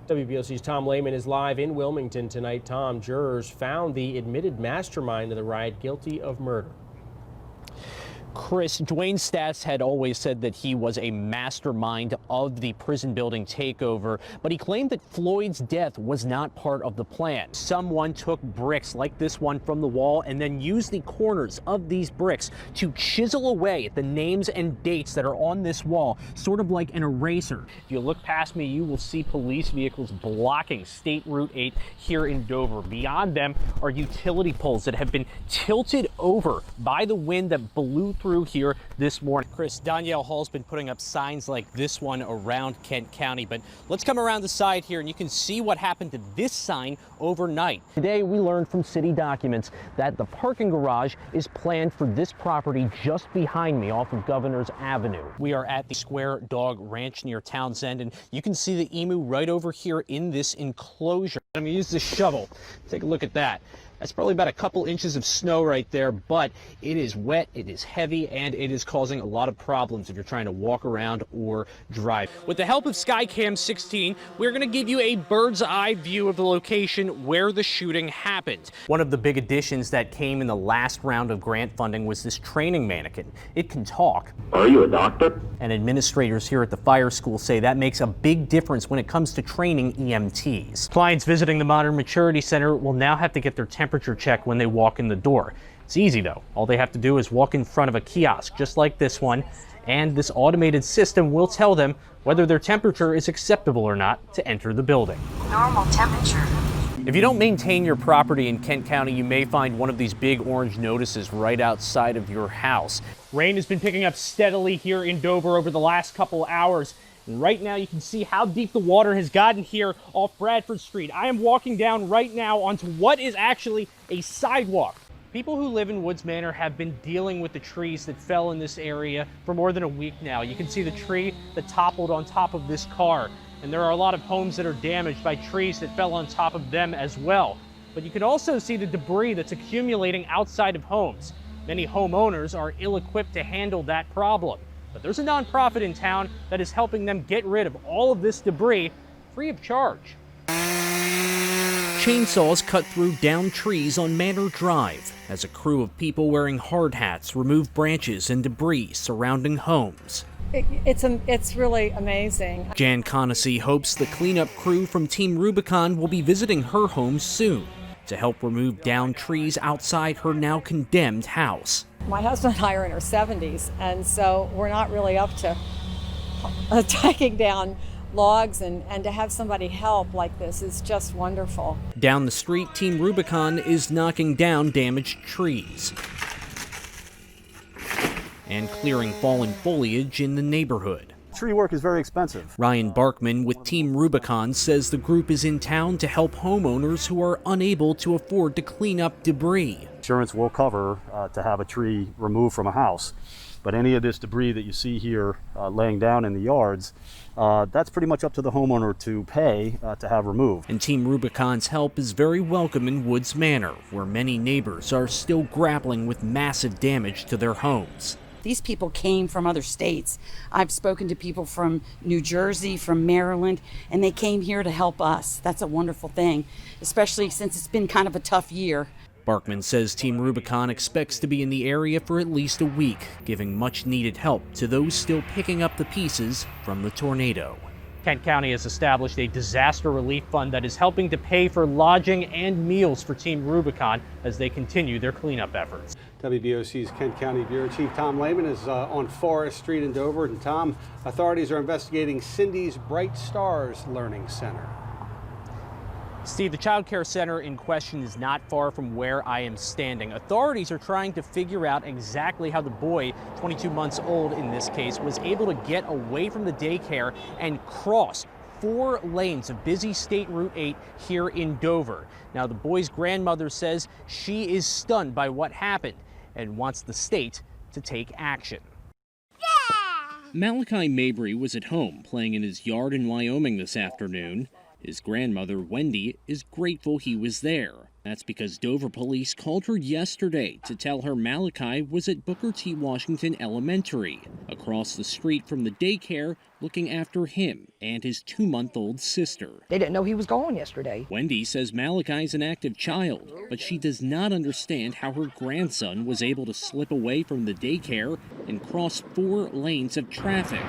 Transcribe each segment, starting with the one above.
WBOC's Tom Lehman is live in Wilmington tonight. Tom, jurors found the admitted mastermind of the riot guilty of murder. Chris, Dwayne Stats had always said that he was a mastermind of the prison building takeover, but he claimed that Floyd's death was not part of the plan. Someone took bricks like this one from the wall and then used the corners of these bricks to chisel away at the names and dates that are on this wall, sort of like an eraser. If you look past me, you will see police vehicles blocking State Route 8 here in Dover. Beyond them are utility poles that have been tilted over by the wind that blew through here this morning. Chris, Danielle Hall's been putting up signs like this one around Kent County, but let's come around the side here and you can see what happened to this sign overnight. Today we learned from city documents that the parking garage is planned for this property just behind me off of Governor's Avenue. We are at the Square Dog Ranch near Townsend, and you can see the emu right over here in this enclosure. I'm gonna use this shovel. Take a look at that. That's probably about a couple inches of snow right there, but it is wet, it is heavy, and it is causing a lot of problems if you're trying to walk around or drive. With the help of Skycam 16, we're going to give you a bird's eye view of the location where the shooting happened. One of the big additions that came in the last round of grant funding was this training mannequin. It can talk. Are you a doctor? And administrators here at the fire school say that makes a big difference when it comes to training EMTs. Clients visiting the Modern Maturity Center will now have to get their temperature check when they walk in the door. It's easy though. All they have to do is walk in front of a kiosk just like this one, and this automated system will tell them whether their temperature is acceptable or not to enter the building. Normal temperature. If you don't maintain your property in Kent County, you may find one of these big orange notices right outside of your house. Rain has been picking up steadily here in Dover over the last couple hours. And right now you can see how deep the water has gotten here off Bradford Street. I am walking down right now onto what is actually a sidewalk. People who live in Woods Manor have been dealing with the trees that fell in this area for more than a week now. You can see the tree that toppled on top of this car. And there are a lot of homes that are damaged by trees that fell on top of them as well. But you can also see the debris that's accumulating outside of homes. Many homeowners are ill-equipped to handle that problem. But there's a nonprofit in town that is helping them get rid of all of this debris free of charge. Chainsaws cut through downed trees on Manor Drive as a crew of people wearing hard hats remove branches and debris surrounding homes. It's really amazing. Jan Conacy hopes the cleanup crew from Team Rubicon will be visiting her home soon to help remove downed trees outside her now condemned house. My husband and I are in our 70s, and so we're not really up to taking down logs, and to have somebody help like this is just wonderful. Down the street, Team Rubicon is knocking down damaged trees and clearing fallen foliage in the neighborhood. Tree work is very expensive. Ryan Barkman with Team Rubicon says the group is in town to help homeowners who are unable to afford to clean up debris. Insurance will cover to have a tree removed from a house, but any of this debris that you see here laying down in the yards, that's pretty much up to the homeowner to pay to have removed. And Team Rubicon's help is very welcome in Woods Manor, where many neighbors are still grappling with massive damage to their homes. These people came from other states. I've spoken to people from New Jersey, from Maryland, and they came here to help us. That's a wonderful thing, especially since it's been kind of a tough year. Barkman says Team Rubicon expects to be in the area for at least a week, giving much needed help to those still picking up the pieces from the tornado. Kent County has established a disaster relief fund that is helping to pay for lodging and meals for Team Rubicon as they continue their cleanup efforts. WBOC's Kent County Bureau Chief Tom Lehman is on Forest Street in Dover. And Tom, authorities are investigating Cindy's Bright Stars Learning Center. Steve, the child care center in question is not far from where I am standing. Authorities are trying to figure out exactly how the boy, 22 months old in this case, was able to get away from the daycare and cross 4 lanes of busy State Route 8 here in Dover. Now, the boy's grandmother says she is stunned by what happened and wants the state to take action. Malachi Mabry was at home playing in his yard in Wyoming this afternoon. His grandmother, Wendy, is grateful he was there. That's because Dover police called her yesterday to tell her Malachi was at Booker T. Washington Elementary, across the street from the daycare, looking after him and his 2-month-old sister. They didn't know he was gone yesterday. Wendy says Malachi is an active child, but she does not understand how her grandson was able to slip away from the daycare and cross 4 lanes of traffic,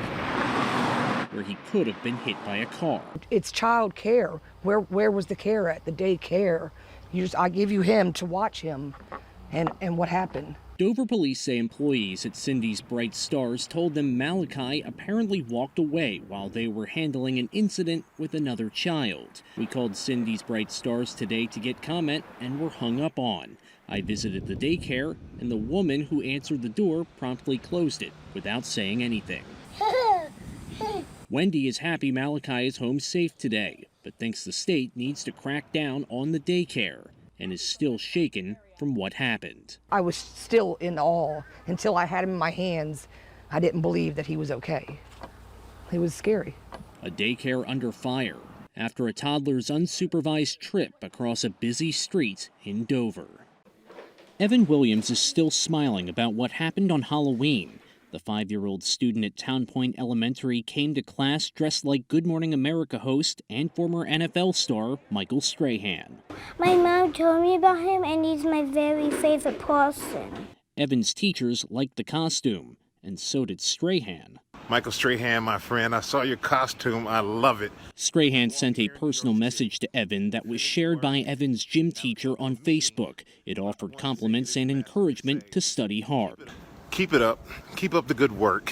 where he could have been hit by a car. It's child care. Where was the care at? The daycare. I give you him to watch him, and what happened? Dover police say employees at Cindy's Bright Stars told them Malachi apparently walked away while they were handling an incident with another child. We called Cindy's Bright Stars today to get comment and were hung up on. I visited the daycare, and the woman who answered the door promptly closed it without saying anything. Wendy is happy Malachi is home safe today, but thinks the state needs to crack down on the daycare and is still shaken from what happened. I was still in awe until I had him in my hands. I didn't believe that he was okay. It was scary. A daycare under fire after a toddler's unsupervised trip across a busy street in Dover. Evan Williams is still smiling about what happened on Halloween. The 5-year-old student at Town Point Elementary came to class dressed like Good Morning America host and former NFL star Michael Strahan. My mom told me about him, and he's my very favorite person. Evan's teachers liked the costume, and so did Strahan. Michael Strahan, my friend, I saw your costume. I love it. Strahan sent a personal message to Evan that was shared by Evan's gym teacher on Facebook. It offered compliments and encouragement to study hard. Keep it up. Keep up the good work,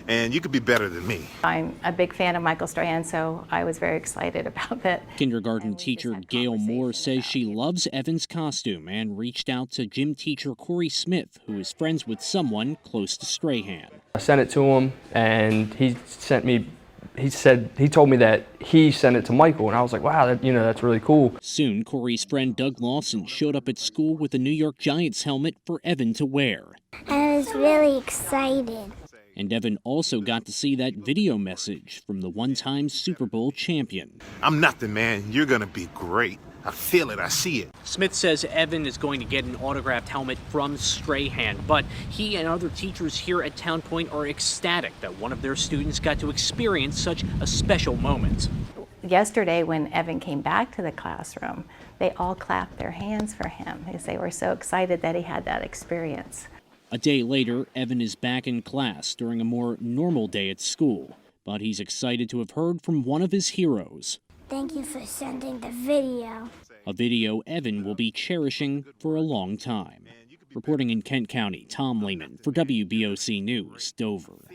and you could be better than me. I'm a big fan of Michael Strahan, so I was very excited about that. Kindergarten teacher Gail Moore says she loves Evan's costume and reached out to gym teacher Corey Smith, who is friends with someone close to Strahan. I sent it to him, and he told me that he sent it to Michael, and I was like, wow, that's really cool. Soon, Corey's friend Doug Lawson showed up at school with a New York Giants helmet for Evan to wear. I was really excited. And Evan also got to see that video message from the one-time Super Bowl champion. I'm nothing, man. You're going to be great. I feel it. I see it. Smith says Evan is going to get an autographed helmet from Strahan, but he and other teachers here at Town Point are ecstatic that one of their students got to experience such a special moment. Yesterday, when Evan came back to the classroom, they all clapped their hands for him because they were so excited that he had that experience. A day later, Evan is back in class during a more normal day at school, but he's excited to have heard from one of his heroes. Thank you for sending the video. A video Evan will be cherishing for a long time. Reporting in Kent County, Tom Lehman for WBOC News, Dover.